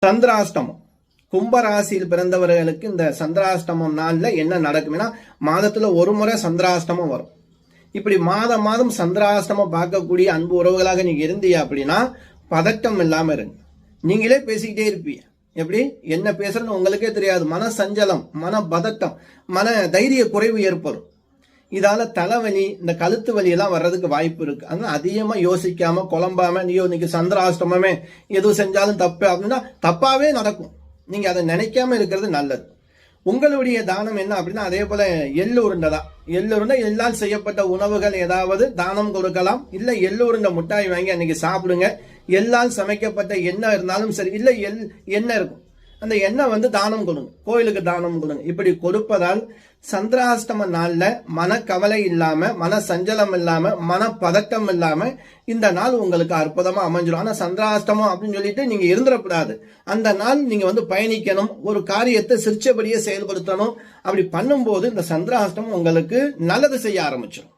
சந்திராஷ்டமம் கும்பராசியில் பிறந்தவர்களுக்கு இந்த சந்திராஷ்டமம் நாள்ல என்ன நடக்கும்னா மாதத்துல ஒரு முறை சந்திராஷ்டமம் வரும். இப்படி மாதம் மாதம் சந்திராஷ்டமம் பார்க்கக்கூடிய அன்பு உறவுகளாக நீங்க இருந்தீங்க அப்படின்னா பதட்டம் இல்லாம இருங்க. நீங்களே பேசிக்கிட்டே இருப்பீங்க. எப்படி என்ன பேசுறன்னு உங்களுக்கே தெரியாது. மன சஞ்சலம், மன பதட்டம், மன தைரிய குறைவு ஏற்படும். இதால தலைவலி, இந்த கழுத்து வலி எல்லாம் வர்றதுக்கு வாய்ப்பு இருக்கு. அதனால அதிகமா யோசிக்காம குழம்பாம நீயோ இன்னைக்கு சந்திராஷ்டமமே எது செஞ்சாலும் தப்பு அப்படின்னா தப்பாவே நடக்கும். நீங்க அதை நினைக்காம இருக்கிறது நல்லது. உங்களுடைய தானம் என்ன அப்படின்னா அதே போல எள்ளு உருண்டை தான். எள்ளு உருண்டை எள்ளால் செய்யப்பட்ட உணவுகள் ஏதாவது தானம் கொடுக்கலாம். இல்ல எள்ளு உருண்டை முட்டாய் வாங்கி அன்னைக்கு சாப்பிடுங்க. எள்ளால் சமைக்கப்பட்ட எண்ணெய் இருந்தாலும் சரி, இல்ல எண்ணெய் இருக்கும், அந்த எண்ணெய் தானம் கொடுங்க, கோயிலுக்கு தானம் கொடுங்க. இப்படி கொடுப்பதால் சந்திராஷ்டம நாள்ல மனக்கவலை இல்லாம, மன சஞ்சலம் இல்லாம, மன பதட்டம் இல்லாம இந்த நாள் உங்களுக்கு அற்புதமா அமைஞ்சிடும். ஆனா சந்திராஷ்டமம் அப்படின்னு சொல்லிட்டு நீங்க இருந்துடக்கூடாது. அந்த நாள் நீங்க பயணிக்கணும், ஒரு காரியத்தை சிரிச்சபடியே செயல்படுத்தணும். அப்படி பண்ணும்போது இந்த சந்திராஷ்டமம் உங்களுக்கு நல்லது செய்ய ஆரம்பிச்சிடும்.